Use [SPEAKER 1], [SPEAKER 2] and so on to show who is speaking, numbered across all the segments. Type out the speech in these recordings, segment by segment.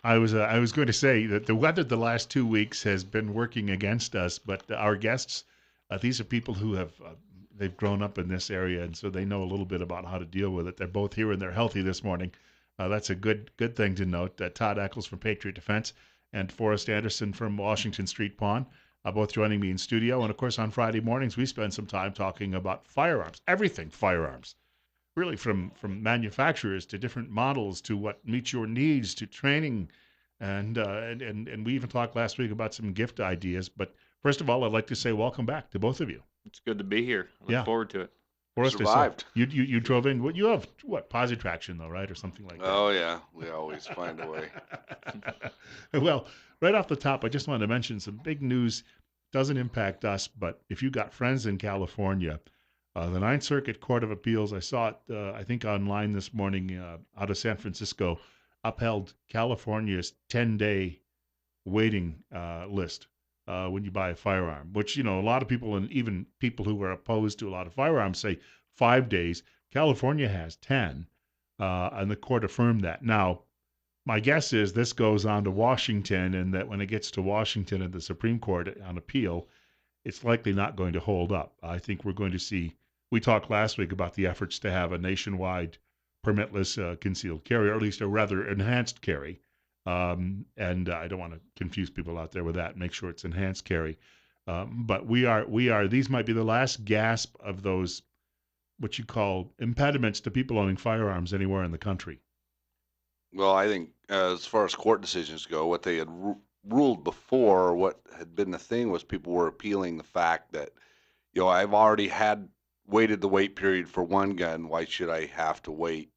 [SPEAKER 1] I was going to say that the weather the last 2 weeks has been working against us, but our guests, these are people who have they've grown up in this area, and so they know a little bit about how to deal with it. They're both here and they're healthy this morning. That's a good thing to note. Todd Eccles from Patriot Defense and Forrest Anderson from Washington Street Pawn, both joining me in studio. And of course, on Friday mornings we spend some time talking about firearms, everything firearms, really from manufacturers to different models to what meets your needs to training, and we even talked last week about some gift ideas. But first of all, I'd like to say welcome back to both of you.
[SPEAKER 2] It's good to be here. I look
[SPEAKER 1] Yeah,
[SPEAKER 2] forward to it.
[SPEAKER 1] Forrest, I saw
[SPEAKER 3] Survived.
[SPEAKER 1] you drove in. What you have? What posi traction though, right, or something like that?
[SPEAKER 3] Oh yeah, we always find a way.
[SPEAKER 1] Well, right off the top, I just wanted to mention some big news. Doesn't impact us, but if you got friends in California, the Ninth Circuit Court of Appeals, I saw it, I think, online this morning out of San Francisco, upheld California's 10-day waiting list when you buy a firearm, which, a lot of people, and even people who are opposed to a lot of firearms, say 5 days. California has 10, and the court affirmed that. Now, my guess is this goes on to Washington, and that when it gets to Washington and the Supreme Court on appeal, it's likely not going to hold up. I think we're going to see. We talked last week about the efforts to have a nationwide permitless concealed carry, or at least a rather enhanced carry. And I don't want to confuse people out there with that. Make sure it's enhanced carry. But we are. These might be the last gasp of those what you call impediments to people owning firearms anywhere in the country.
[SPEAKER 3] Well, I think as far as court decisions go, what they had ruled before, what had been the thing was people were appealing the fact that, I've already had waited the wait period for one gun. Why should I have to wait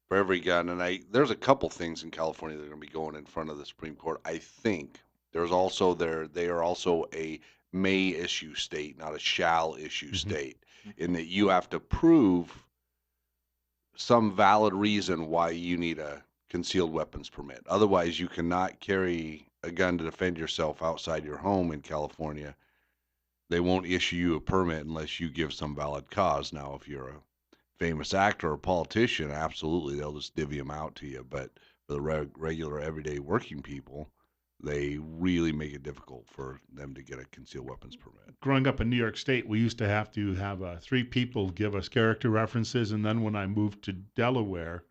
[SPEAKER 3] for every gun? And there's a couple things in California that are going to be going in front of the Supreme Court. I think they are also a may issue state, not a shall issue
[SPEAKER 1] Mm-hmm.
[SPEAKER 3] state, in that you have to prove some valid reason why you need a concealed weapons permit. Otherwise, you cannot carry a gun to defend yourself outside your home in California. They won't issue you a permit unless you give some valid cause. Now, if you're a famous actor or politician, absolutely, they'll just divvy them out to you. But for the regular, everyday working people, they really make it difficult for them to get a concealed weapons permit.
[SPEAKER 1] Growing up in New York State, we used to have three people give us character references, and then when I moved to Delaware,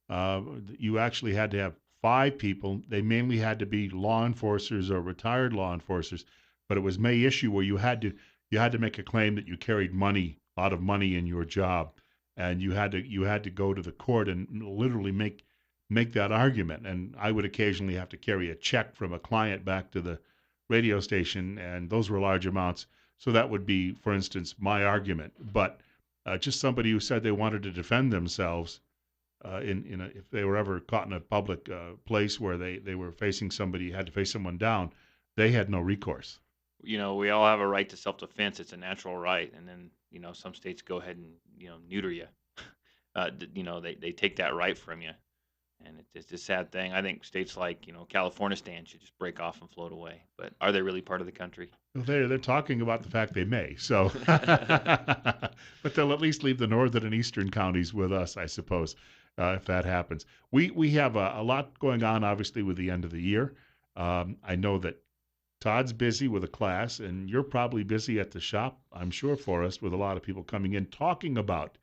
[SPEAKER 1] uh, you actually had to have five people. They mainly had to be law enforcers or retired law enforcers, but it was may issue where you had to make a claim that you carried money, a lot of money in your job, and you had to go to the court and literally make that argument. And I would occasionally have to carry a check from a client back to the radio station, and those were large amounts. So that would be, for instance, my argument. But just somebody who said they wanted to defend themselves if they were ever caught in a public place where they were facing somebody, had to face someone down, they had no recourse.
[SPEAKER 2] We all have a right to self-defense. It's a natural right. And then, some states go ahead and, neuter you. They take that right from you. And it's a sad thing. I think states like, California should just break off and float away. But are they really part of the country?
[SPEAKER 1] Well, they're talking about the fact they may. So, but they'll at least leave the northern and eastern counties with us, I suppose, if that happens. We have a lot going on, obviously, with the end of the year. I know that Todd's busy with a class, and you're probably busy at the shop, I'm sure, for us, with a lot of people coming in talking about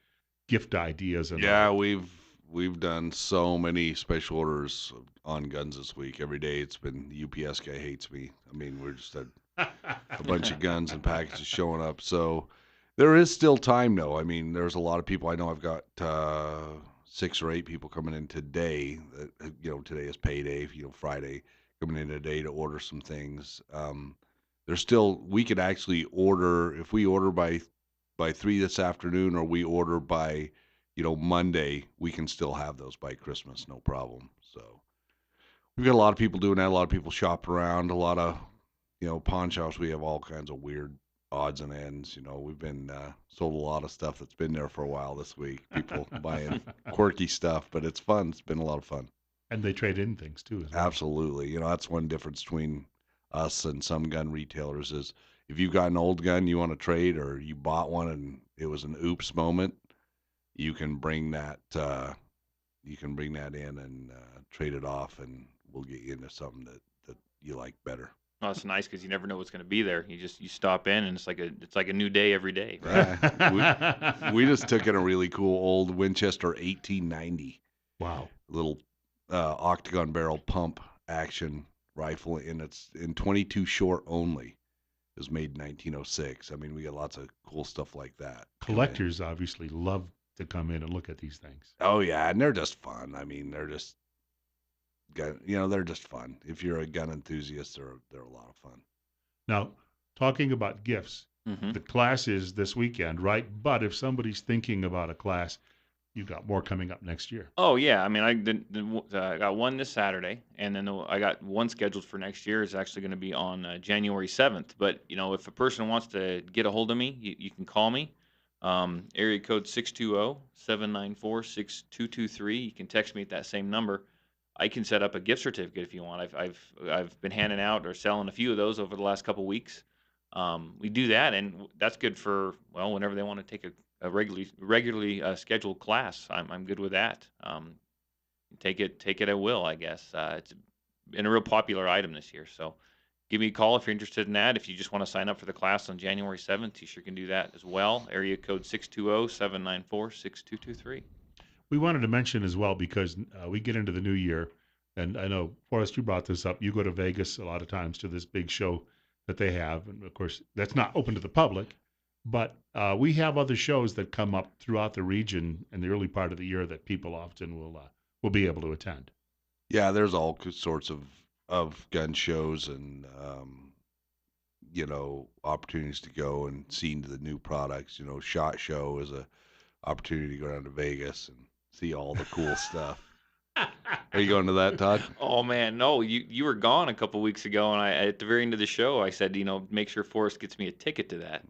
[SPEAKER 1] gift ideas and the
[SPEAKER 3] Yeah,
[SPEAKER 1] like.
[SPEAKER 3] we've done so many special orders on guns this week. Every day it's been the UPS guy hates me. I mean, we're just a bunch of guns and packages showing up. So there is still time, though. I mean, there's a lot of people. I know I've got 6 or 8 people coming in today. Today is payday. Friday coming in today to order some things. There's still we could actually order if we order by 3 this afternoon, or we order by Monday. We can still have those by Christmas, no problem. So we've got a lot of people doing that. A lot of people shop around. A lot of pawn shops. We have all kinds of weird odds and ends. We've been sold a lot of stuff that's been there for a while this week. People buying quirky stuff, but it's fun. It's been a lot of fun.
[SPEAKER 1] And they trade in things too, as well.
[SPEAKER 3] Absolutely. That's one difference between us and some gun retailers is if you've got an old gun you want to trade, or you bought one and it was an oops moment, you can bring that in and trade it off, and we'll get you into something that you like better.
[SPEAKER 2] Oh, it's nice because you never know what's going to be there. You stop in and it's like a new day every day, right?
[SPEAKER 3] Yeah, we just took in a really cool old Winchester 1890
[SPEAKER 1] Wow.
[SPEAKER 3] little octagon barrel pump action rifle, and it's in 22 short only. It was made in 1906. I mean, we got lots of cool stuff like that come in.
[SPEAKER 1] Collectors obviously love to come in and look at these things.
[SPEAKER 3] Oh yeah, and they're just fun. I mean, they're just they're just fun. If you're a gun enthusiast, they're a lot of fun.
[SPEAKER 1] Now, talking about gifts,
[SPEAKER 2] Mm-hmm.
[SPEAKER 1] the class is this weekend, right? But if somebody's thinking about a class, you've got more coming up next year.
[SPEAKER 2] Oh yeah, I mean, I got one this Saturday, and then I got one scheduled for next year. It's actually going to be on January 7th. But if a person wants to get a hold of me, you can call me. Area code 620-794-6223. You can text me at that same number. I can set up a gift certificate if you want. I've been handing out or selling a few of those over the last couple weeks. We do that, and that's good for whenever they want to take a regularly scheduled class. I'm good with that. Take it at will, I guess. It's been a real popular item this year. So give me a call if you're interested in that. If you just want to sign up for the class on January 7th, you sure can do that as well. Area code 620-794-6223.
[SPEAKER 1] We wanted to mention as well because we get into the new year, and I know, Forrest, you brought this up. You go to Vegas a lot of times to this big show that they have. And of course, that's not open to the public, but we have other shows that come up throughout the region in the early part of the year that people often will be able to attend.
[SPEAKER 3] Yeah, there's all sorts of gun shows and opportunities to go and see the new products. Shot Show is a opportunity to go down to Vegas and see all the cool stuff. Are you going to that, Todd?
[SPEAKER 2] Oh man, no, you were gone a couple weeks ago, and I at the very end of the show, I said, make sure Forrest gets me a ticket to that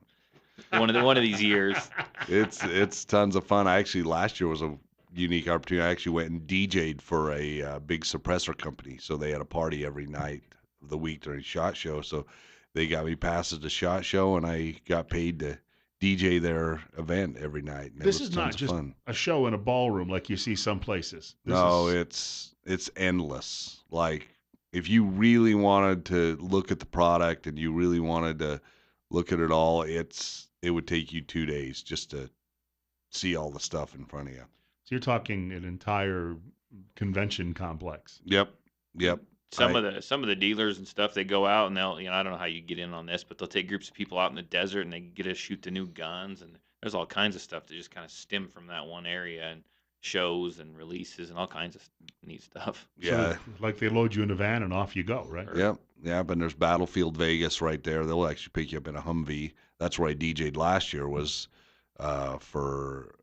[SPEAKER 2] one of these years.
[SPEAKER 3] It's tons of fun. I actually last year was a unique opportunity. I actually went and DJ'd for a big suppressor company, so they had a party every night of the week during Shot Show. So they got me passes to Shot Show, and I got paid to DJ their event every night, and it
[SPEAKER 1] This
[SPEAKER 3] was
[SPEAKER 1] is not
[SPEAKER 3] tons of
[SPEAKER 1] just
[SPEAKER 3] fun.
[SPEAKER 1] a show in a ballroom like you see some places. This
[SPEAKER 3] No,
[SPEAKER 1] is
[SPEAKER 3] it's endless. Like if you really wanted to look at the product and you really wanted to look at it all, it would take you 2 days just to see all the stuff in front of you.
[SPEAKER 1] so you're talking an entire convention complex.
[SPEAKER 3] Yep, yep.
[SPEAKER 2] Some of the dealers and stuff, they go out and I don't know how you get in on this, but they'll take groups of people out in the desert and they get to shoot the new guns, and there's all kinds of stuff that just kind of stem from that one area, and shows and releases and all kinds of neat stuff.
[SPEAKER 3] Yeah,
[SPEAKER 1] So like they load you in a van and off you go, right?
[SPEAKER 3] yep, yep. And there's Battlefield Vegas right there. They'll actually pick you up in a Humvee. That's where I DJ'd last year. Was for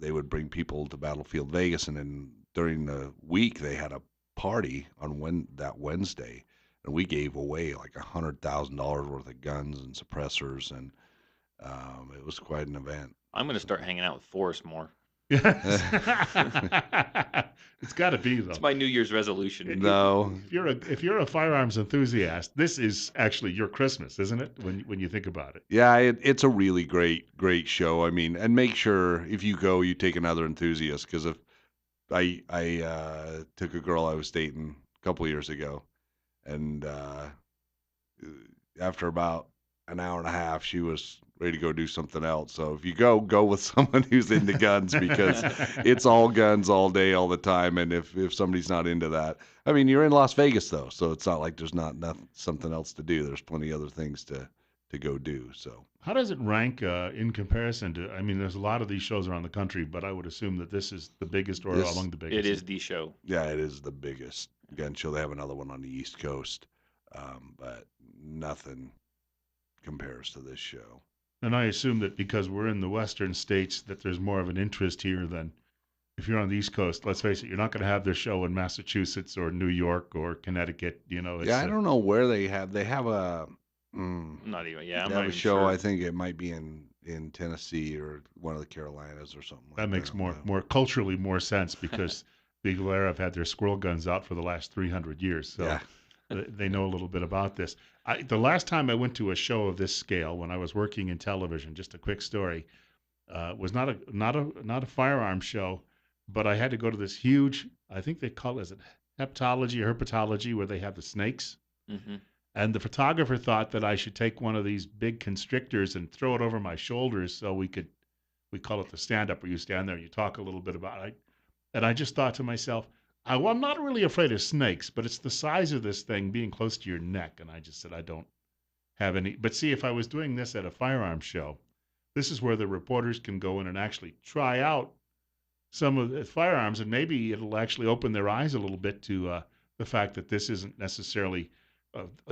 [SPEAKER 3] they would bring people to Battlefield Vegas, and then during the week they had a party on that Wednesday, and we gave away like $100,000 worth of guns and suppressors, and it was quite an event.
[SPEAKER 2] I'm going to start hanging out with Forrest more.
[SPEAKER 1] Yes. It's got to be though.
[SPEAKER 2] It's my New Year's resolution.
[SPEAKER 3] No,
[SPEAKER 1] If you're a firearms enthusiast, this is actually your Christmas, isn't it? When you think about it.
[SPEAKER 3] yeah, it's a really great show. I mean, and make sure if you go, you take another enthusiast, because if I took a girl I was dating a couple years ago, and after about an hour and a half, she was ready to go do something else. So if you go with someone who's into guns, because it's all guns all day, all the time. And if somebody's not into that, I mean, you're in Las Vegas though, so it's not like there's not nothing, something else to do. There's plenty of other things to go do. So
[SPEAKER 1] How does it rank in comparison to? I mean, there's a lot of these shows around the country, but I would assume that this is the biggest or
[SPEAKER 3] this,
[SPEAKER 1] among the
[SPEAKER 2] It
[SPEAKER 1] biggest.
[SPEAKER 2] is the show.
[SPEAKER 3] yeah, it is the biggest gun show. They have another one on the East Coast, but nothing compares to this show.
[SPEAKER 1] And I assume that because we're in the western states, that there's more of an interest here than if you're on the East Coast. Let's face it, you're not going to have their show in Massachusetts or New York or Connecticut. It's
[SPEAKER 3] Yeah, I don't know where they have. They have a.
[SPEAKER 2] I'm not even. Yeah, I'm
[SPEAKER 3] They
[SPEAKER 2] not
[SPEAKER 3] have a
[SPEAKER 2] even
[SPEAKER 3] show.
[SPEAKER 2] sure.
[SPEAKER 3] I think it might be in Tennessee or one of the Carolinas or something like
[SPEAKER 1] that makes
[SPEAKER 3] that.
[SPEAKER 1] more culturally more sense because people there have had their squirrel guns out for the last 300 years, so
[SPEAKER 3] Yeah.
[SPEAKER 1] they know a little bit about this. The last time I went to a show of this scale, when I was working in television, just a quick story, was not a firearm show, but I had to go to this huge. I think they call it heptology or herpetology where they have the snakes.
[SPEAKER 2] Hmm.
[SPEAKER 1] And the photographer thought that I should take one of these big constrictors and throw it over my shoulders so we call it the stand up where you stand there and you talk a little bit about it. And I just thought to myself, well, I'm not really afraid of snakes, but it's the size of this thing being close to your neck. And I just said, I don't have any. But see, if I was doing this at a firearms show, this is where the reporters can go in and actually try out some of the firearms, and maybe it'll actually open their eyes a little bit to the fact that this isn't necessarily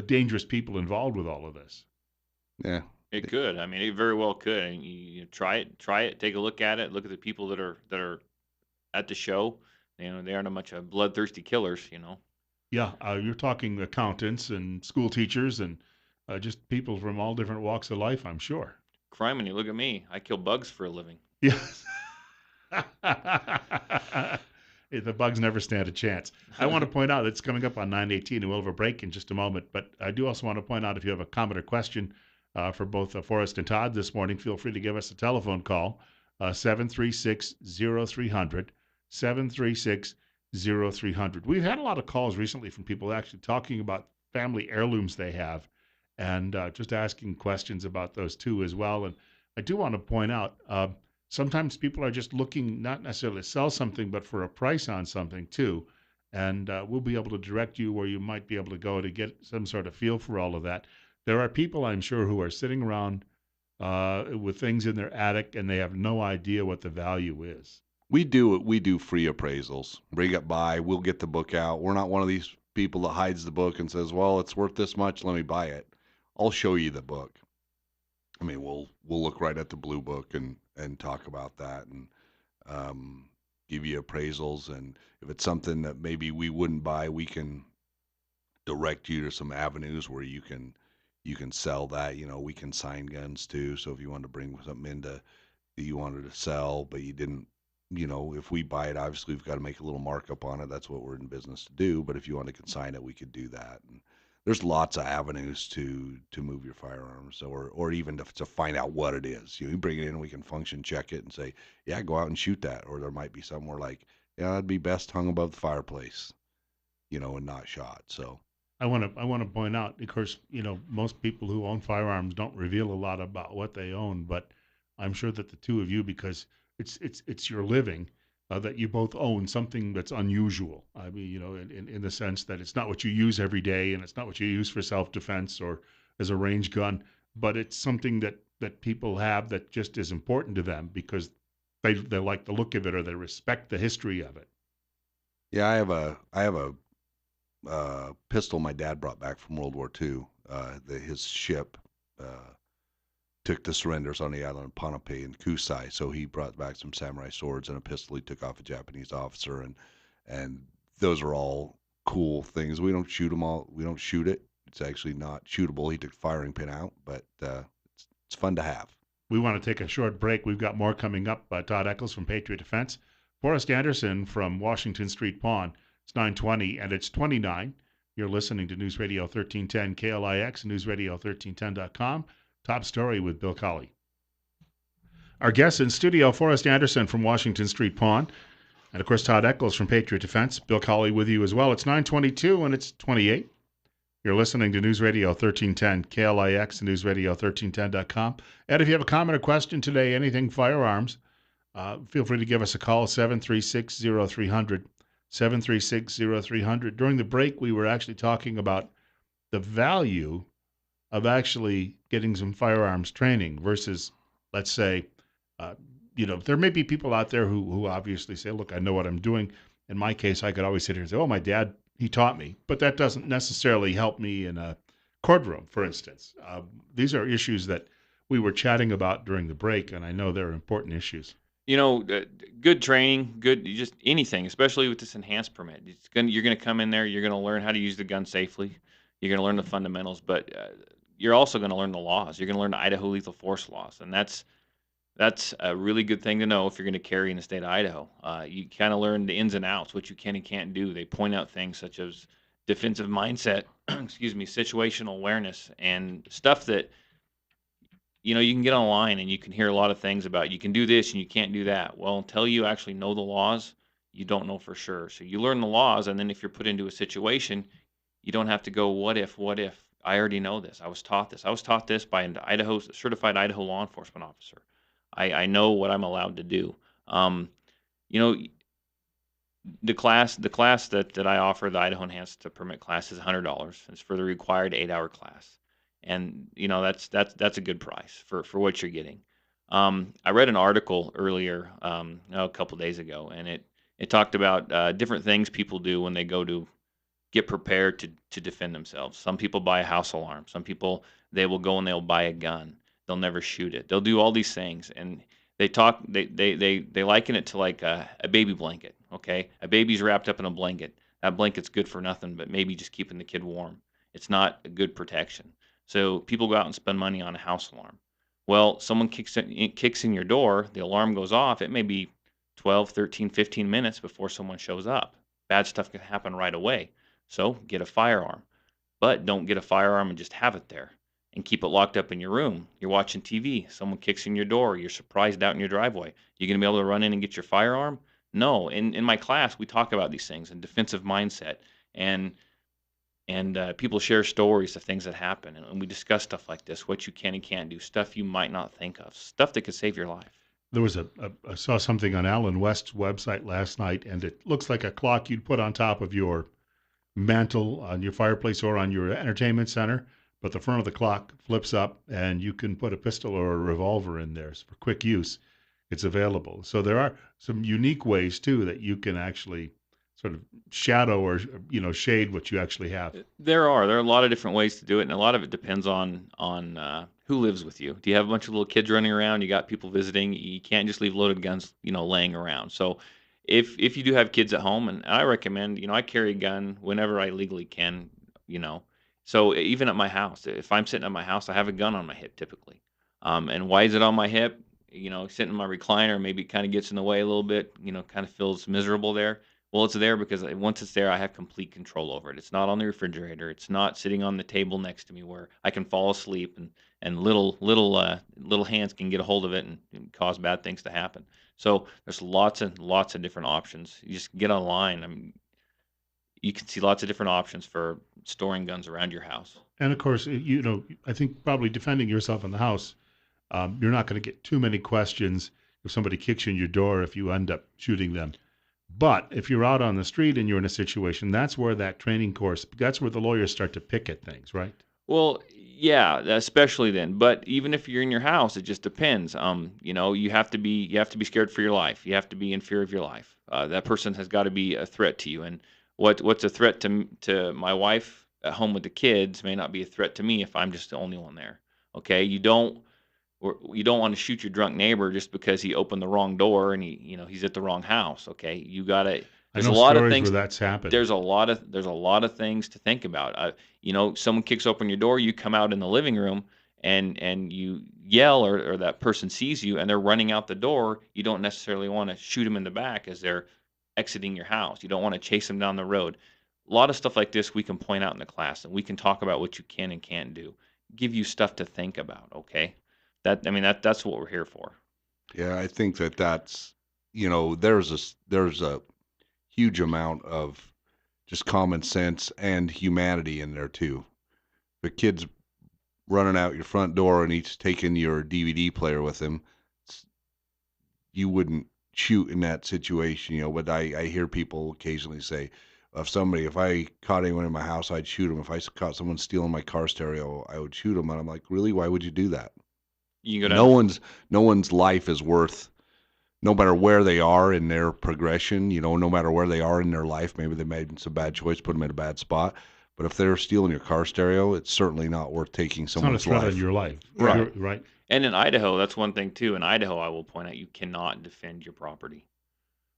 [SPEAKER 1] dangerous people involved with all of this.
[SPEAKER 3] Yeah.
[SPEAKER 2] It could. I mean, it very well could. And you try it, take a look at it, look at the people that are at the show. They aren't a bunch of bloodthirsty killers.
[SPEAKER 1] Yeah, you're talking accountants and school teachers and just people from all different walks of life, I'm sure.
[SPEAKER 2] Crime, and you look at me. I kill bugs for a living.
[SPEAKER 1] Yes. The bugs never stand a chance. I want to point out it's coming up on 9:18, and we'll have a break in just a moment. But I do also want to point out if you have a comment or question for both Forrest and Todd this morning, feel free to give us a telephone call, 736-0300, 736-0300. We've had a lot of calls recently from people actually talking about family heirlooms they have and just asking questions about those too as well. And I do want to point out sometimes people are just looking not necessarily to sell something, but for a price on something too. And we'll be able to direct you where you might be able to go to get some sort of feel for all of that. There are people, I'm sure, who are sitting around with things in their attic and they have no idea what the value is.
[SPEAKER 3] We do it. We do free appraisals. Bring it by. We'll get the book out. We're not one of these people that hides the book and says, "Well, it's worth this much. Let me buy it." I'll show you the book. I mean, we'll look right at the blue book and talk about that and um, give you appraisals. And if it's something that maybe we wouldn't buy, we can direct you to some avenues where you can sell that. We can sign guns too. So if you want to bring something into that you wanted to sell, but you didn't, if we buy it, obviously we've got to make a little markup on it. That's what we're in business to do. But if you want to consign it, we could do that. And there's lots of avenues to move your firearms, or even to find out what it is. You bring it in, we can function check it and say, yeah, go out and shoot that. Or there might be somewhere like, yeah, that'd be best hung above the fireplace, and not shot. So
[SPEAKER 1] I want to point out, of course, most people who own firearms don't reveal a lot about what they own, but I'm sure that the two of you, because it's your living, that you both own something that's unusual. I mean, in the sense that it's not what you use every day, and it's not what you use for self defense or as a range gun, but it's something that people have that just is important to them because they like the look of it or they respect the history of it.
[SPEAKER 3] yeah, I have a pistol my dad brought back from World War II. His ship took the surrenders on the island of Ponape and Kusai, so he brought back some samurai swords and a pistol he took off a Japanese officer, and those are all cool things. We don't shoot them all. We don't shoot it. It's actually not shootable. He took the firing pin out, but it's fun to have.
[SPEAKER 1] We want to take a short break. We've got more coming up. Todd Eccles from Patriot Defense, Forrest Anderson from Washington Street Pawn. It's 9:20 and it's 29. You're listening to News Radio 1310 KLIX, newsradio1310.com. Top story with Bill Colley. Our guest in studio, Forrest Anderson from Washington Street Pawn. And of course, Todd Eccles from Patriot Defense. Bill Colley with you as well. It's 9:22 and it's 28. You're listening to News Radio 1310, KLIX, newsradio1310.com. And if you have a comment or question today, anything firearms, feel free to give us a call, 736-0300, 736-0300. During the break, we were actually talking about the value of actually getting some firearms training versus, let's say, uh, there may be people out there who obviously say, look, I know what I'm doing. In my case, I could always sit here and say, oh, my dad, he taught me. But that doesn't necessarily help me in a courtroom, for instance. These are issues that we were chatting about during the break, and I know they're important issues.
[SPEAKER 2] Good training, good just anything, especially with this enhanced permit. You're gonna come in there. You're gonna learn how to use the gun safely. You're gonna learn the fundamentals, but you're also gonna learn the laws. You're gonna learn the Idaho lethal force laws, and that's a really good thing to know if you're going to carry in the state of Idaho. You kind of learn the ins and outs, what you can and can't do. They point out things such as defensive mindset, excuse me, situational awareness, and stuff that you can get online and you can hear a lot of things about. You can do this and you can't do that. Well, until you actually know the laws, You don't know for sure. So you learn the laws, and then if you're put into a situation, you don't have to go, what if, what if? I already know this. I was taught this. I was taught this by an Idaho certified Idaho law enforcement officer. I know what I'm allowed to do. Um, you know, the class that I offer, the Idaho Enhanced Permit class, is $100. It's for the required 8-hour class, and that's a good price for what you're getting. I read an article earlier, a couple days ago, and it talked about different things people do when they go to get prepared to defend themselves. Some people buy a house alarm. Some people, they will go and they'll buy a gun. They'll never shoot it. They'll do all these things, and they liken it to like a baby blanket. Okay, a baby's wrapped up in a blanket. That blanket's good for nothing, but maybe just keeping the kid warm. It's not a good protection. So people go out and spend money on a house alarm. Well, someone kicks in your door, the alarm goes off. It may be 12, 13, 15 minutes before someone shows up. Bad stuff can happen right away. So get a firearm, but don't get a firearm and just have it there and keep it locked up in your room. You're watching TV, someone kicks in your door, you're surprised out in your driveway. You going to be able to run in and get your firearm? No. In my class, we talk about these things and defensive mindset, and people share stories of things that happen, and we discuss stuff like this, what you can and can't do, stuff you might not think of, stuff that could save your life.
[SPEAKER 1] There was I saw something on Alan West's website last night, and it looks like a clock you'd put on top of your mantle on your fireplace or on your entertainment center. But the front of the clock flips up, and you can put a pistol or a revolver in there for quick use. It's available. So there are some unique ways too that you can actually sort of shadow or shade what you actually have.
[SPEAKER 2] There are a lot of different ways to do it, and a lot of it depends on who lives with you. Do you have a bunch of little kids running around? You got people visiting. You can't just leave loaded guns, laying around. So if you do have kids at home, and I recommend, I carry a gun whenever I legally can, you know. So even at my house, if I'm sitting at my house, I have a gun on my hip typically. And why is it on my hip? Sitting in my recliner, maybe it kind of gets in the way a little bit. Kind of feels miserable there. Well, it's there because once it's there, I have complete control over it. It's not on the refrigerator. It's not sitting on the table next to me where I can fall asleep and little hands can get a hold of it and cause bad things to happen. So there's lots and lots of different options. You just get online. I mean, you can see lots of different options for storing guns around your house.
[SPEAKER 1] And of course, I think probably defending yourself in the house, you're not going to get too many questions if somebody kicks you in your door if you end up shooting them. But if you're out on the street and you're in a situation, that's where that training course, that's where the lawyers start to pick at things, right?
[SPEAKER 2] Well, yeah, especially then. But even if you're in your house, it just depends. You have to be scared for your life. You have to be in fear of your life. That person has got to be a threat to you. And what's a threat to my wife at home with the kids may not be a threat to me if I'm just the only one there. Okay, you don't want to shoot your drunk neighbor just because he opened the wrong door and he's at the wrong house. Okay, you gotta.
[SPEAKER 1] I
[SPEAKER 2] There's a
[SPEAKER 1] know
[SPEAKER 2] lot of
[SPEAKER 1] stories where
[SPEAKER 2] things
[SPEAKER 1] that's happened.
[SPEAKER 2] there's a lot of things to think about. Someone kicks open your door, you come out in the living room and you yell, or that person sees you and they're running out the door. You don't necessarily want to shoot them in the back as they're exiting your house. You don't want to chase them down the road. A lot of stuff like this we can point out in the class, and we can talk about what you can and can't do. Give you stuff to think about. Okay, that's what we're here for.
[SPEAKER 3] Yeah, I think that's there's a huge amount of just common sense and humanity in there too. The kid's running out your front door and he's taking your DVD player with him. You wouldn't shoot in that situation, but I hear people occasionally say, if I caught anyone in my house, I'd shoot them. If I caught someone stealing my car stereo, I would shoot them. And I'm like, really? Why would you do that?
[SPEAKER 2] You can go down
[SPEAKER 3] No
[SPEAKER 2] to
[SPEAKER 3] one's no one's life is worth, no matter where they are in their progression, no matter where they are in their life, maybe they made some bad choice, put them in a bad spot. But if they're stealing your car stereo, it's certainly not worth taking
[SPEAKER 1] It's not a
[SPEAKER 3] someone's
[SPEAKER 1] threat on
[SPEAKER 3] life.
[SPEAKER 1] your life.
[SPEAKER 3] Right.
[SPEAKER 1] You're right.
[SPEAKER 2] And in Idaho, that's one thing too. In Idaho, I will point out, you cannot defend your property.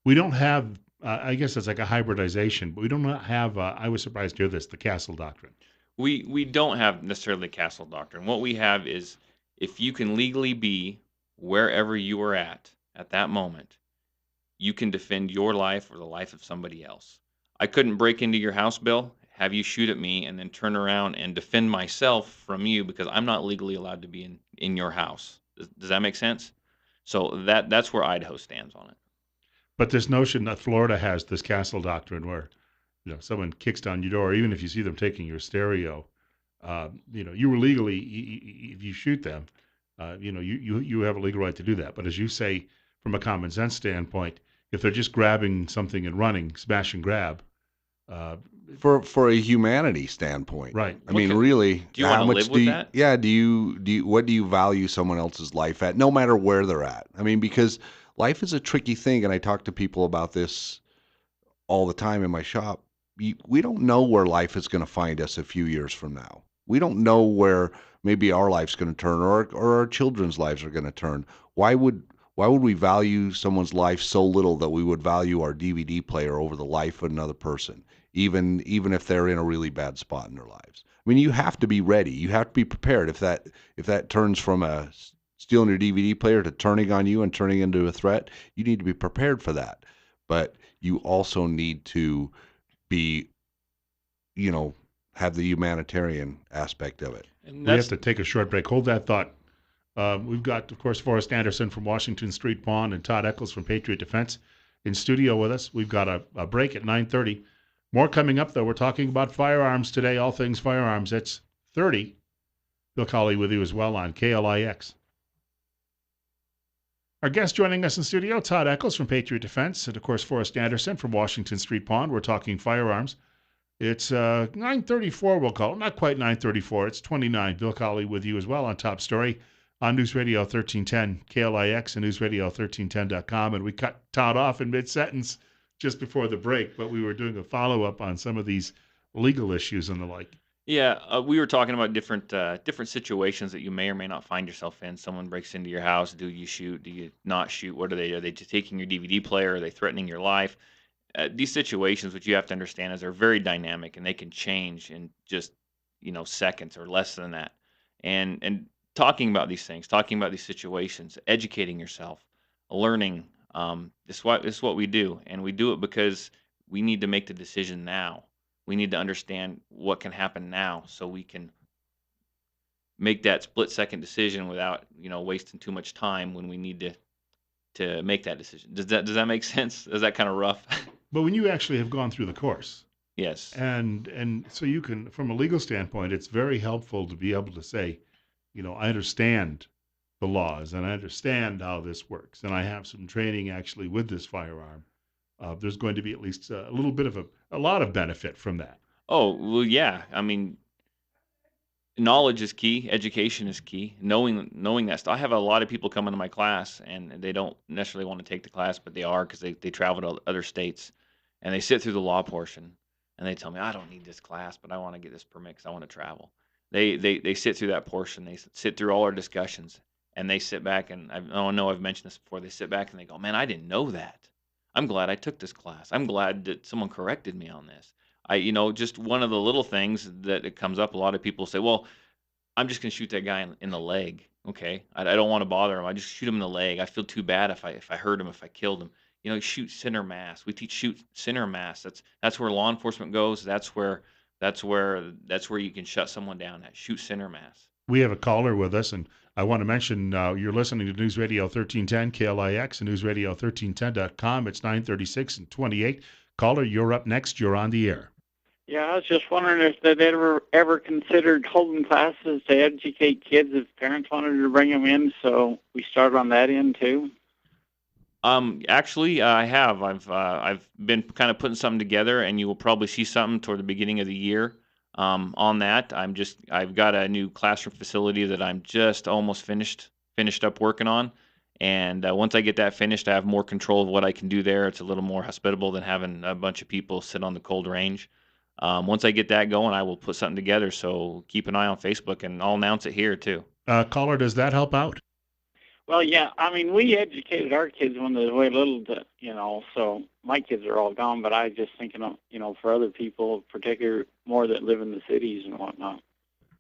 [SPEAKER 1] We don't have, I guess it's like a hybridization, but we don't have, I was surprised to hear this, the castle doctrine.
[SPEAKER 2] We don't have necessarily castle doctrine. What we have is, if you can legally be wherever you are at that moment, you can defend your life or the life of somebody else. I couldn't break into your house, Bill, have you shoot at me, and then turn around and defend myself from you because I'm not legally allowed to be in your house. Does that make sense? So that's where Idaho stands on it.
[SPEAKER 1] But this notion that Florida has this castle doctrine where someone kicks down your door, even if you see them taking your stereo, you were legally, if you shoot them, you have a legal right to do that. But as you say, from a common sense standpoint, if they're just grabbing something and running, smash and grab, uh,
[SPEAKER 3] For a humanity standpoint.
[SPEAKER 1] right?
[SPEAKER 3] I
[SPEAKER 2] What
[SPEAKER 3] mean,
[SPEAKER 2] can
[SPEAKER 3] really,
[SPEAKER 2] do you want
[SPEAKER 3] how
[SPEAKER 2] to
[SPEAKER 3] much
[SPEAKER 2] live with that?
[SPEAKER 3] what do you value someone else's life at, no matter where they're at? I mean, because life is a tricky thing, and I talk to people about this all the time in my shop. We don't know where life is going to find us a few years from now. We don't know where maybe our life's going to turn, or our children's lives are going to turn. Why would why would we value someone's life so little that we would value our DVD player over the life of another person, even if they're in a really bad spot in their lives? I mean, you have to be ready. You have to be prepared if that turns from a stealing your DVD player to turning on you and turning into a threat. You need to be prepared for that. But you also need to be, you know, have the humanitarian aspect of it.
[SPEAKER 2] And
[SPEAKER 1] We have
[SPEAKER 2] that's
[SPEAKER 1] to take a short break. Hold that thought. We've got, of course, Forrest Anderson from Washington Street Pawn and Todd Eccles from Patriot Defense in studio with us. We've got a break at 9:30. More coming up, though. We're talking about firearms today, all things firearms. It's 30. Bill Colley with you as well on KLIX. Our guest joining us in studio, Todd Eccles from Patriot Defense, and, of course, Forrest Anderson from Washington Street Pawn. We're talking firearms. It's 9:34, we'll call it. Not quite 9:34. It's 29. Bill Colley with you as well on Top Story on News Radio 1310 KLIX and newsradio1310.com. And we cut Todd off in mid-sentence just before the break, but we were doing a follow-up on some of these legal issues and the like.
[SPEAKER 2] Yeah, we were talking about different situations that you may or may not find yourself in. Someone breaks into your house. Do you shoot? Do you not shoot? What are they? Are they just taking your DVD player? Are they threatening your life? These situations, what you have to understand is they're very dynamic and they can change in just seconds or less than that. And talking about these things, talking about these situations, educating yourself, learning. This is what we do, and we do it because we need to make the decision now. We need to understand what can happen now, so we can make that split second decision without wasting too much time when we need to make that decision. Does that make sense? Is that kind of rough?
[SPEAKER 1] But when you actually have gone through the course,
[SPEAKER 2] Yes.
[SPEAKER 1] and so you can, from a legal standpoint, it's very helpful to be able to say, I understand the laws and I understand how this works, and I have some training actually with this firearm. There's going to be at least a little bit of a lot of benefit from that.
[SPEAKER 2] Oh, well, yeah. I mean, knowledge is key, education is key. Knowing that stuff. I have a lot of people come into my class and they don't necessarily want to take the class, but they are because they travel to other states and they sit through the law portion and they tell me I don't need this class, but I want to get this permit because I want to travel. They sit through that portion. They sit through all our discussions and they sit back and I know I've mentioned this before. They sit back and they go, man, I didn't know that. I'm glad I took this class. I'm glad that someone corrected me on this. Just one of the little things that it comes up. A lot of people say, well, I'm just gonna shoot that guy in the leg. Okay, I don't want to bother him. I just shoot him in the leg. I feel too bad if I hurt him, if I killed him. Shoot center mass. We teach shoot center mass. That's where law enforcement goes. That's where you can shut someone down at. Shoot center mass.
[SPEAKER 1] We have a caller with us, and I want to mention you're listening to News Radio 1310 KLIX and newsradio1310.com. It's 9:36 and 28. Caller, you're up next. You're on the air.
[SPEAKER 4] Yeah, I was just wondering if they'd ever considered holding classes to educate kids if parents wanted to bring them in. So we start on that end too.
[SPEAKER 2] Actually, I have. I've been kind of putting something together, and you will probably see something toward the beginning of the year. On that, I've got a new classroom facility that I'm just almost finished up working on, and once I get that finished, I have more control of what I can do there. It's a little more hospitable than having a bunch of people sit on the cold range. Once I get that going, I will put something together. So keep an eye on Facebook, and I'll announce it here too.
[SPEAKER 1] Caller, does that help out?
[SPEAKER 4] Well, yeah, I mean, we educated our kids when they were little, so my kids are all gone, but I was just thinking of, for other people, particularly more that live in the cities and whatnot.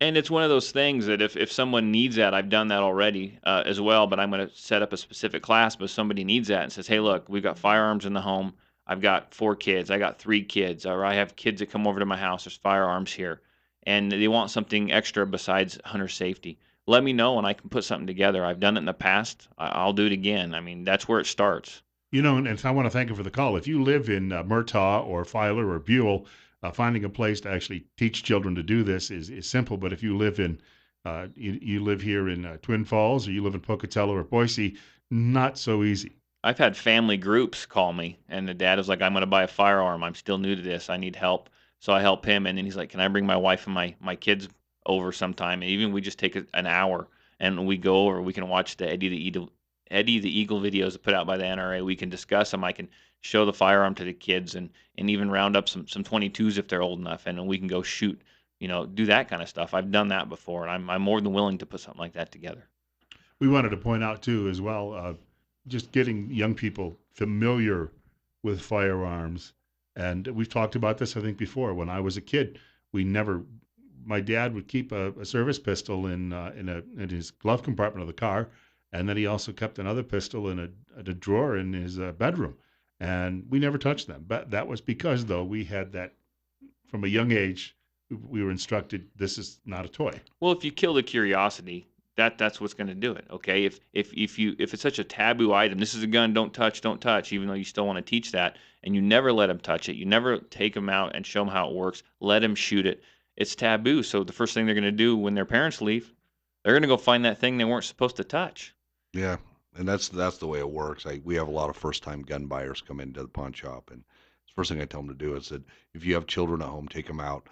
[SPEAKER 2] And it's one of those things that if someone needs that, I've done that already as well, but I'm going to set up a specific class. But if somebody needs that and says, hey, look, we've got firearms in the home. I've got 4 kids. I got 3 kids. Or I have kids that come over to my house. There's firearms here. And they want something extra besides hunter safety. Let me know and I can put something together. I've done it in the past. I'll do it again. I mean, that's where it starts.
[SPEAKER 1] And I want to thank you for the call. If you live in Murtaugh or Filer or Buell, finding a place to actually teach children to do this is simple. But if you live you live here in Twin Falls, or you live in Pocatello or Boise, not so easy.
[SPEAKER 2] I've had family groups call me, and the dad is like, "I'm going to buy a firearm. I'm still new to this. I need help." So I help him, and then he's like, "Can I bring my wife and my kids over sometime?" And even we just take an hour and we go over. We can watch the Eddie the Eagle videos put out by the NRA. We can discuss them. I can show the firearm to the kids, and even round up some 22s if they're old enough, and we can go shoot. Do that kind of stuff. I've done that before, and I'm more than willing to put something like that together.
[SPEAKER 1] We wanted to point out too, as well, just getting young people familiar with firearms. And we've talked about this, I think, before. When I was a kid, we never. My dad would keep a service pistol in his glove compartment of the car, and then he also kept another pistol in a drawer in his bedroom, and we never touched them. But that was because, though, we had that from a young age. We were instructed this is not a toy.
[SPEAKER 2] Well, if you kill the curiosity, that's what's going to do it. Okay, if it's such a taboo item, this is a gun, don't touch, even though you still want to teach that, and you never let them touch it, you never take them out and show them how it works, let them shoot it. It's taboo. So the first thing they're going to do when their parents leave, they're going to go find that thing they weren't supposed to touch.
[SPEAKER 3] Yeah, and that's the way it works. We have a lot of first time gun buyers come into the pawn shop, and the first thing I tell them to do is that if you have children at home, take them out,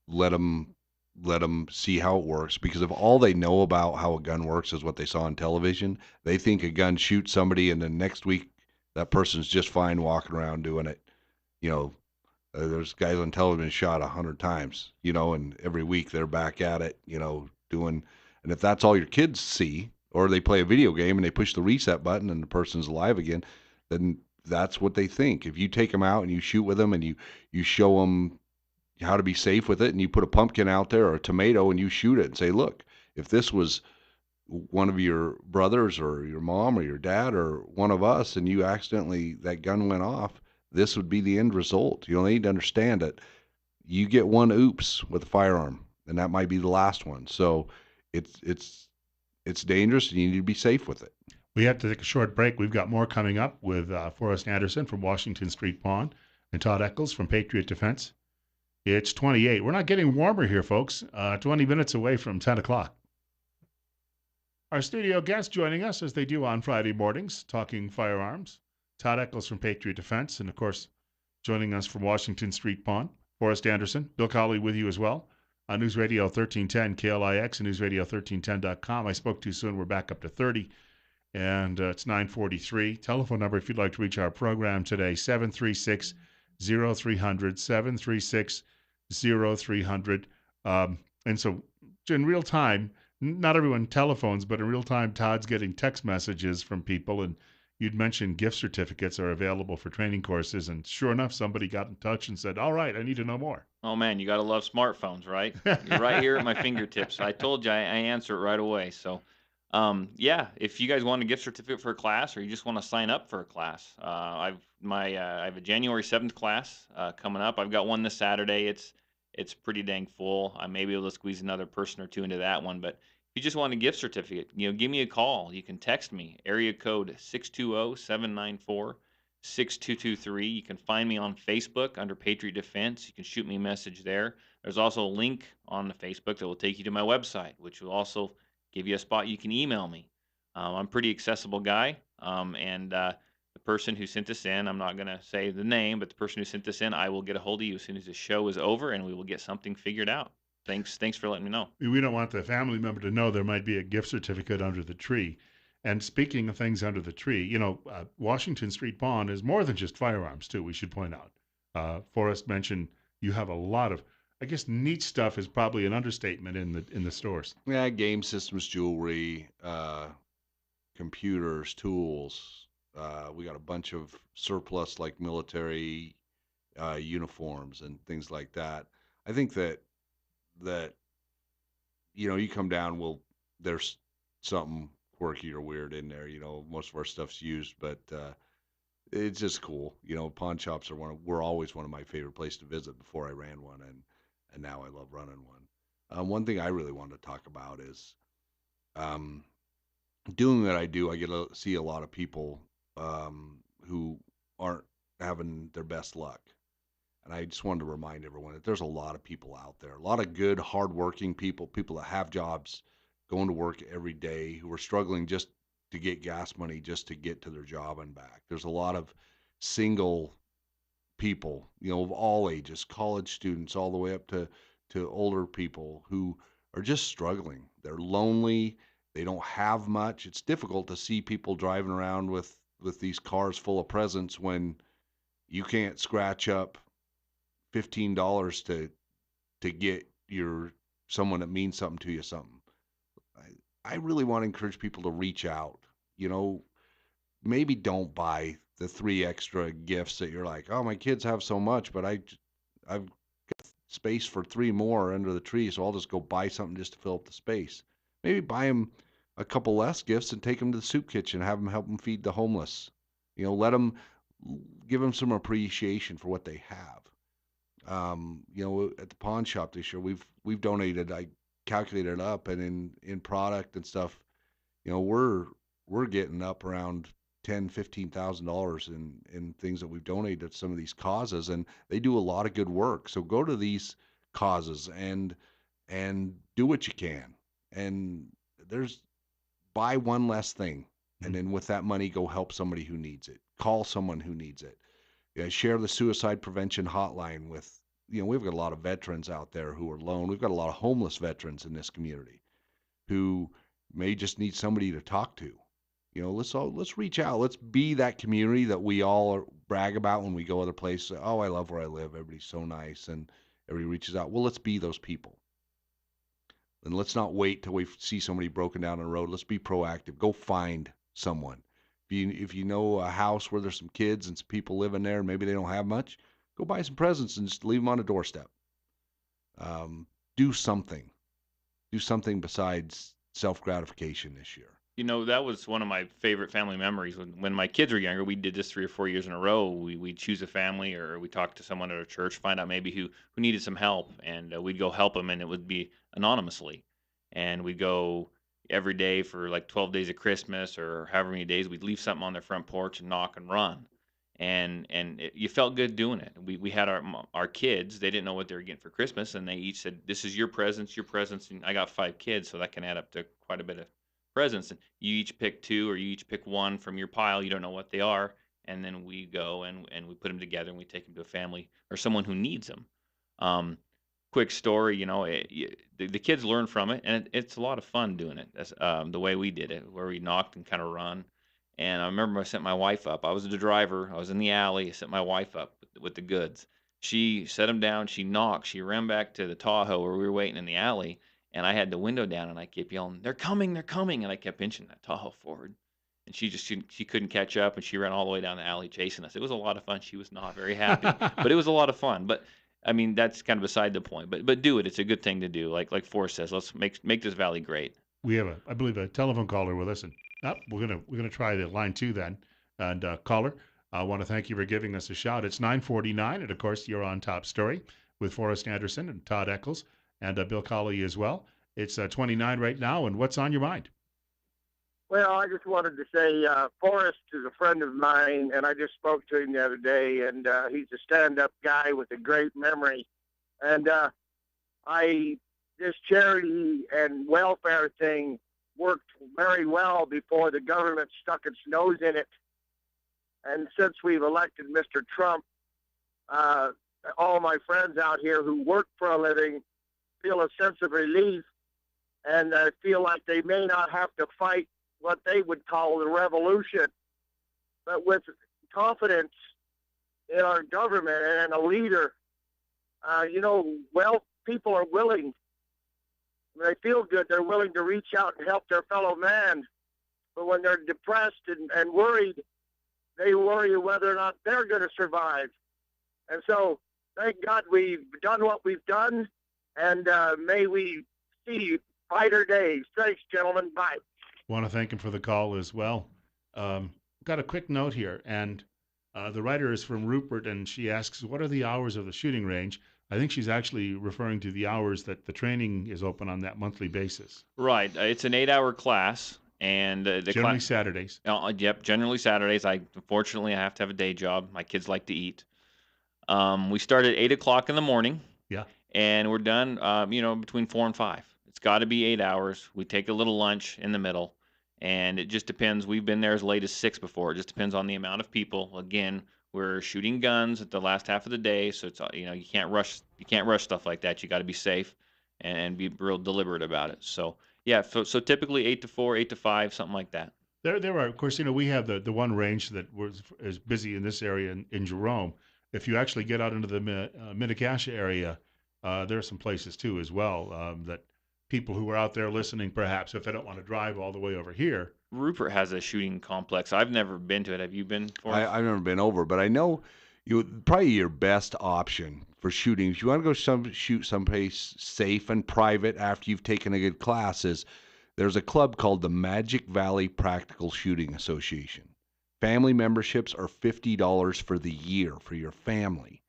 [SPEAKER 3] let them let them see how it works. Because if all they know about how a gun works is what they saw on television, they think a gun shoots somebody, and then next week that person's just fine walking around doing it. You know, there's guys on television shot 100 times. And every week they're back at it. Doing. And if that's all your kids see, or they play a video game and they push the reset button and the person's alive again, then that's what they think. If you take them out and you shoot with them and you show them how to be safe with it, and you put a pumpkin out there or a tomato and you shoot it and say, look, if this was one of your brothers or your mom or your dad or one of us and you accidentally that gun went off, this would be the end result. They need to understand that you get one oops with a firearm, and that might be the last one. So it's dangerous, and you need to be safe with it.
[SPEAKER 1] We have to take a short break. We've got more coming up with Forrest Anderson from Washington Street Pawn and Todd Eccles from Patriot Defense. It's 28. We're not getting warmer here, folks. 20 minutes away from 10 o'clock. Our studio guest joining us, as they do on Friday mornings, talking firearms. Todd Eccles from Patriot Defense, and of course, joining us from Washington Street Pawn, Forrest Anderson. Bill Colley with you as well on News Radio 1310 KLIX and newsradio1310.com. I spoke too soon. We're back up to 30, and it's 9:43. Telephone number if you'd like to reach our program today, 736-0300, 736-0300. And so in real time, not everyone telephones, but in real time, Todd's getting text messages from people. And you'd mentioned gift certificates are available for training courses. And sure enough, somebody got in touch and said, all right, I need to know more.
[SPEAKER 2] Oh, man, you got to love smartphones, right? You're right here at my fingertips. I told you I answer it right away. So, yeah, if you guys want a gift certificate for a class or you just want to sign up for a class, I have a January 7th class coming up. I've got one this Saturday. It's pretty dang full. I may be able to squeeze another person or two into that one, but if you just want a gift certificate, give me a call. You can text me, area code 620-794-6223. You can find me on Facebook under Patriot Defense. You can shoot me a message there. There's also a link on the Facebook that will take you to my website, which will also give you a spot you can email me. I'm a pretty accessible guy, and the person who sent this in, I'm not going to say the name, but the person who sent this in, I will get a hold of you as soon as the show is over, and we will get something figured out. Thanks for letting me know.
[SPEAKER 1] We don't want the family member to know there might be a gift certificate under the tree. And speaking of things under the tree, Washington Street Pawn is more than just firearms, too, we should point out. Forrest mentioned you have a lot of, I guess, neat stuff is probably an understatement in the stores.
[SPEAKER 3] Yeah, game systems, jewelry, computers, tools. We got a bunch of surplus like military uniforms and things like that. I think that you come down, there's something quirky or weird in there. Most of our stuff's used, but it's just cool. Pawn shops were always one of my favorite places to visit before I ran one, and now I love running one. One thing I really wanted to talk about is doing what I do. I get to see a lot of people who aren't having their best luck. And I just wanted to remind everyone that there's a lot of people out there, a lot of good, hardworking people, people that have jobs, going to work every day, who are struggling just to get gas money, just to get to their job and back. There's a lot of single people, of all ages, college students, all the way up to older people who are just struggling. They're lonely. They don't have much. It's difficult to see people driving around with these cars full of presents when you can't scratch up $15 to get your someone that means something to you something. I really want to encourage people to reach out. You know, maybe don't buy the three extra gifts that you're like, oh, my kids have so much, but I've space for three more under the tree, so I'll just go buy something just to fill up the space. Maybe buy them a couple less gifts and take them to the soup kitchen, have them help them feed the homeless. Let them give them some appreciation for what they have. At the pawn shop this year, we've donated. I calculated it up, and in product and stuff, we're getting up around $10,000-15,000 in things that we've donated to some of these causes, and they do a lot of good work. So go to these causes and do what you can. And there's buy one less thing, and then with that money, go help somebody who needs it. Call someone who needs it. Yeah, share the suicide prevention hotline with. We've got a lot of veterans out there who are alone. We've got a lot of homeless veterans in this community who may just need somebody to talk to. Let's reach out. Let's be that community that we all brag about when we go other places. Oh, I love where I live. Everybody's so nice, and everybody reaches out. Well, let's be those people. And let's not wait till we see somebody broken down on the road. Let's be proactive. Go find someone. If you know a house where there's some kids and some people living there, and maybe they don't have much, go buy some presents and just leave them on a doorstep. Do something. Do something besides self-gratification this year.
[SPEAKER 2] That was one of my favorite family memories. When my kids were younger, we did this 3 or 4 years in a row. We'd choose a family, or we talked to someone at our church, find out maybe who needed some help, and we'd go help them, and it would be anonymously. And we'd go every day for like 12 days of Christmas or however many days. We'd leave something on their front porch and knock and run. You felt good doing it. We had our kids. They didn't know what they were getting for Christmas, and they each said, "This is your presents, your presents." And I got 5 kids, so that can add up to quite a bit of presents. And you each pick two, or you each pick one from your pile. You don't know what they are, and then we go and we put them together and we take them to a family or someone who needs them. Um, Quick story, the kids learn from it, and it's a lot of fun doing it. That's the way we did it, where we knocked and kind of run. And I remember I sent my wife up. I was the driver. I was in the alley. I sent my wife up with the goods. She set them down. She knocked. She ran back to the Tahoe where we were waiting in the alley, and I had the window down, and I kept yelling, "They're coming! They're coming!" And I kept inching that Tahoe forward. And she couldn't catch up, and she ran all the way down the alley chasing us. It was a lot of fun. She was not very happy, but it was a lot of fun. But I mean, that's kind of beside the point. But do it. It's a good thing to do. Like Forrest says, let's make this valley great.
[SPEAKER 1] We have I believe, a telephone caller with us, and we're gonna try the line two then. And caller, I want to thank you for giving us a shout. It's 9:49, and of course you're on Top Story with Forrest Anderson and Todd Eccles and Bill Colley as well. It's 29 right now, and what's on your mind?
[SPEAKER 5] Well, I just wanted to say Forrest is a friend of mine, and I just spoke to him the other day, and he's a stand-up guy with a great memory. And this charity and welfare thing worked very well before the government stuck its nose in it. And since we've elected Mr. Trump, all my friends out here who work for a living feel a sense of relief, and feel like they may not have to fight what they would call the revolution, but with confidence in our government and a leader. People are willing. When they feel good, they're willing to reach out and help their fellow man. But when they're depressed and worried, they worry whether or not they're going to survive. And so, thank God we've done what we've done, and may we see brighter days. Thanks, gentlemen. Bye.
[SPEAKER 1] Want to thank him for the call as well. Got a quick note here, and the writer is from Rupert, and she asks, what are the hours of the shooting range? I think she's actually referring to the hours that the training is open on that monthly basis.
[SPEAKER 2] Right. It's an 8-hour class, And the
[SPEAKER 1] Generally
[SPEAKER 2] class,
[SPEAKER 1] Saturdays.
[SPEAKER 2] yep, generally Saturdays. Unfortunately, I have to have a day job. My kids like to eat. We start at 8 o'clock in the morning,
[SPEAKER 1] Yeah.
[SPEAKER 2] and we're done. Between 4 and 5. It's got to be 8 hours. We take a little lunch in the middle, and it just depends. We've been there as late as 6 before. It just depends on the amount of people. Again, we're shooting guns at the last half of the day, so it's you can't rush. You can't rush stuff like that. You got to be safe and be real deliberate about it. So yeah, so typically 8 to 4, 8 to 5, something like that.
[SPEAKER 1] There are, of course, we have the one range that was is busy in this area in Jerome. If you actually get out into the Mini-Cassia area, there are some places too as well that people who are out there listening, perhaps if they don't want to drive all the way over here.
[SPEAKER 2] Rupert has a shooting complex. I've never been to it. Have you been, Forrest?
[SPEAKER 3] I've never been over, but I know probably your best option for shooting. If you want to go shoot someplace safe and private after you've taken a good class, is there's a club called the Magic Valley Practical Shooting Association. Family memberships are $50 for the year for your family.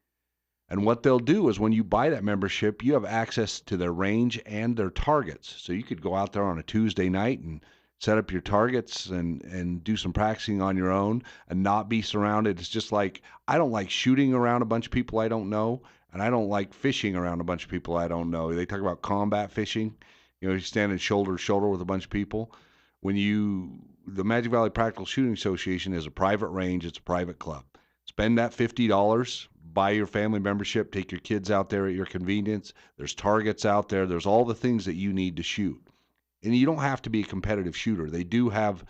[SPEAKER 3] And what they'll do is when you buy that membership, you have access to their range and their targets. So you could go out there on a Tuesday night and set up your targets and do some practicing on your own and not be surrounded. It's just like, I don't like shooting around a bunch of people I don't know, and I don't like fishing around a bunch of people I don't know. They talk about combat fishing. You're standing shoulder to shoulder with a bunch of people. The Magic Valley Practical Shooting Association is a private range. It's a private club. Spend that $50, buy your family membership, take your kids out there at your convenience. There's targets out there. There's all the things that you need to shoot. And you don't have to be a competitive shooter. They do have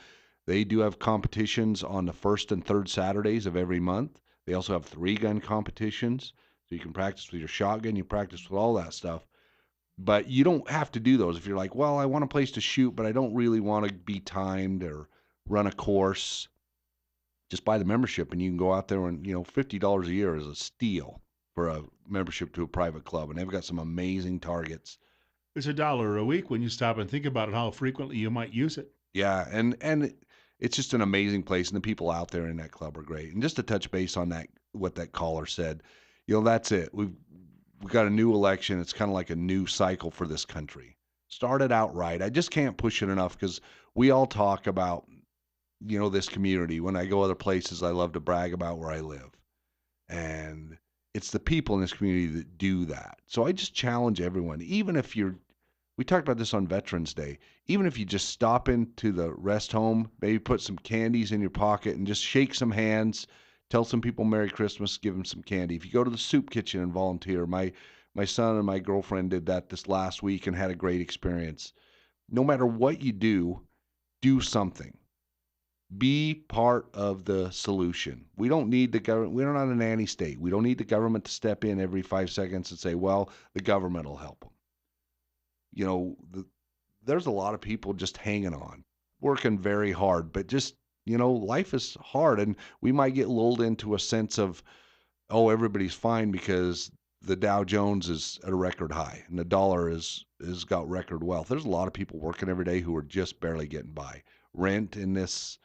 [SPEAKER 3] competitions on the first and third Saturdays of every month. They also have 3-gun competitions. So you can practice with your shotgun, you practice with all that stuff. But you don't have to do those if you're like, well, I want a place to shoot, but I don't really want to be timed or run a course. Just buy the membership and you can go out there and, $50 a year is a steal for a membership to a private club. And they've got some amazing targets.
[SPEAKER 1] It's $1 a week when you stop and think about it, how frequently you might use it.
[SPEAKER 3] Yeah, and it's just an amazing place, and the people out there in that club are great. And just to touch base on that, what that caller said, that's it. We've got a new election. It's kind of like a new cycle for this country. Started out right. I just can't push it enough because we all talk about this community. When I go other places, I love to brag about where I live, and it's the people in this community that do that. So I just challenge everyone, even if we talked about this on Veterans Day. Even if you just stop into the rest home, maybe put some candies in your pocket and just shake some hands, tell some people Merry Christmas, give them some candy. If you go to the soup kitchen and volunteer, my son and my girlfriend did that this last week and had a great experience. No matter what you do something. Be part of the solution. We don't need the government. We're not a nanny state. We don't need the government to step in every 5 seconds and say, well, the government will help them. There's a lot of people just hanging on, working very hard, but just, life is hard. And we might get lulled into a sense of, oh, everybody's fine because the Dow Jones is at a record high and the dollar is got record wealth. There's a lot of people working every day who are just barely getting by. Rent in this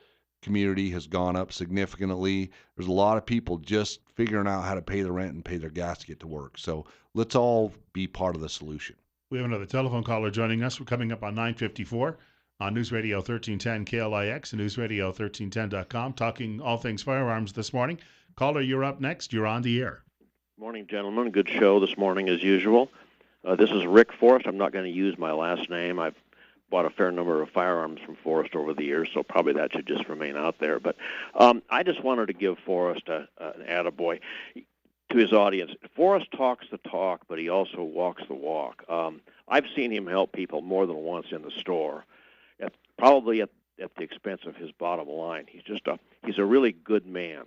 [SPEAKER 3] community has gone up significantly. There's a lot of people just figuring out how to pay the rent and pay their gas to get to work. So let's all be part of the solution.
[SPEAKER 1] We have another telephone caller joining us. We're coming up on 9:54 on News Radio 1310 KLIX and newsradio1310.com, talking all things firearms this morning. Caller, you're up next. You're on the air.
[SPEAKER 6] Morning, gentlemen. Good show this morning as usual. This is Rick Forrest. I'm not going to use my last name. I've bought a fair number of firearms from Forrest over the years, so probably that should just remain out there. But I just wanted to give Forrest an attaboy to his audience. Forrest talks the talk, but he also walks the walk. I've seen him help people more than once in the store, probably at the expense of his bottom line. He's a really good man.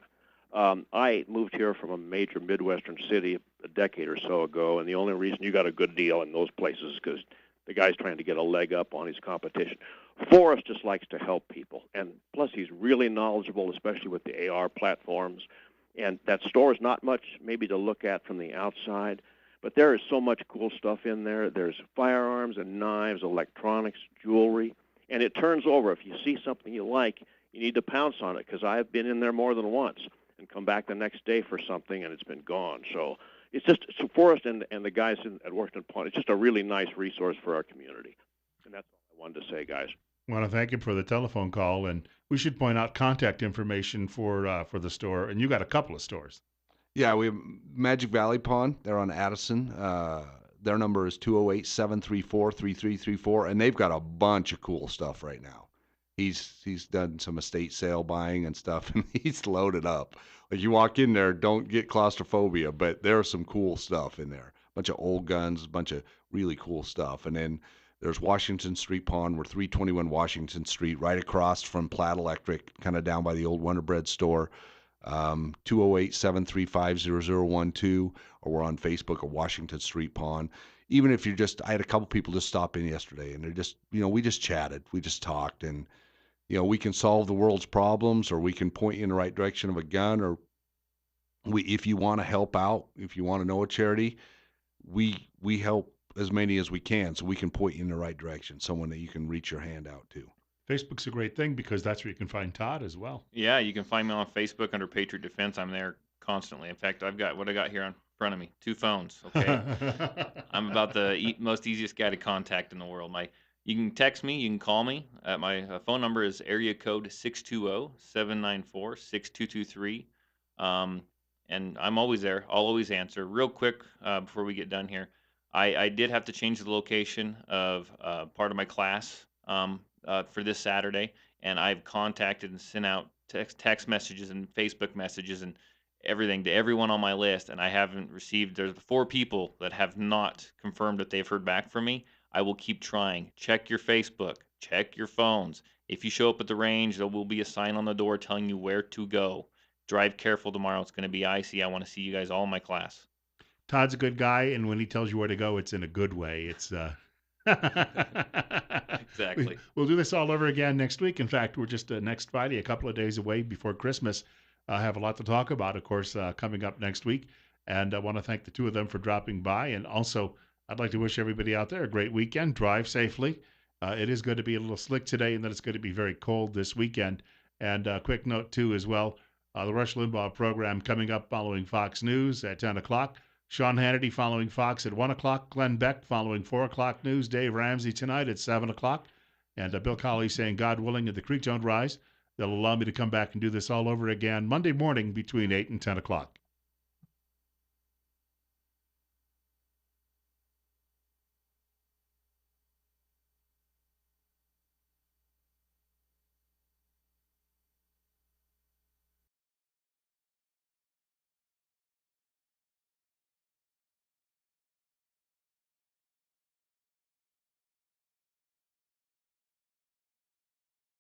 [SPEAKER 6] I moved here from a major Midwestern city a decade or so ago, and the only reason you got a good deal in those places is because the guy's trying to get a leg up on his competition. Forrest just likes to help people, and plus he's really knowledgeable, especially with the AR platforms. And that store is not much maybe to look at from the outside, but there is so much cool stuff in there. There's firearms and knives, electronics, jewelry, and it turns over. If you see something you like, you need to pounce on it, because I've been in there more than once and come back the next day for something and it's been gone. So it's just Forrest and the guys at Washington Point, it's just a really nice resource for our community. And that's all I wanted to say, guys.
[SPEAKER 1] I want to thank him for the telephone call, and we should point out contact information for the store. And you got a couple of stores.
[SPEAKER 3] Yeah, we have Magic Valley Pond. They're on Addison. Their number is 208-734-3334, and they've got a bunch of cool stuff right now. He's done some estate sale buying and stuff, and he's loaded up. Like you walk in there, don't get claustrophobia, but there's some cool stuff in there. A bunch of old guns, a bunch of really cool stuff. And then there's Washington Street Pond. We're 321 Washington Street, right across from Platt Electric, kind of down by the old Wonder Bread store. 208-735-0012, or we're on Facebook at Washington Street Pond. Even if you're just, I had a couple people just stop in yesterday, and they're just, we just chatted, we just talked, and we can solve the world's problems, or we can point you in the right direction of a gun, or if you want to help out, if you want to know a charity, we help as many as we can, so we can point you in the right direction, someone that you can reach your hand out to.
[SPEAKER 1] Facebook's a great thing because that's where you can find Todd as well.
[SPEAKER 2] Yeah, you can find me on Facebook under Patriot Defense. I'm there constantly. In fact, I've got what I got here in front of me, 2 phones. Okay, I'm about the most easiest guy to contact in the world. You can text me, you can call me. My phone number is area code 620-794-6223. And I'm always there. I'll always answer. Real quick, before we get done here, I did have to change the location of part of my class for this Saturday, and I've contacted and sent out text messages and Facebook messages and everything to everyone on my list, and I haven't received. There's 4 people that have not confirmed that they've heard back from me. I will keep trying. Check your Facebook. Check your phones. If you show up at the range, there will be a sign on the door telling you where to go. Drive careful tomorrow. It's going to be icy. I want to see you guys all in my class.
[SPEAKER 1] Todd's a good guy, and when he tells you where to go, it's in a good way. It's
[SPEAKER 2] Exactly.
[SPEAKER 1] We'll do this all over again next week. In fact, we're just next Friday, a couple of days away before Christmas. I have a lot to talk about, of course, coming up next week. And I want to thank the 2 of them for dropping by. And also, I'd like to wish everybody out there a great weekend. Drive safely. It is going to be a little slick today, and then it's going to be very cold this weekend. And a quick note, too, as well, the Rush Limbaugh program coming up following Fox News at 10 o'clock. Sean Hannity following Fox at 1 o'clock. Glenn Beck following 4 o'clock news. Dave Ramsey tonight at 7 o'clock. And Bill Colley saying, God willing, if the creek don't rise, they'll allow me to come back and do this all over again Monday morning between 8 and 10 o'clock.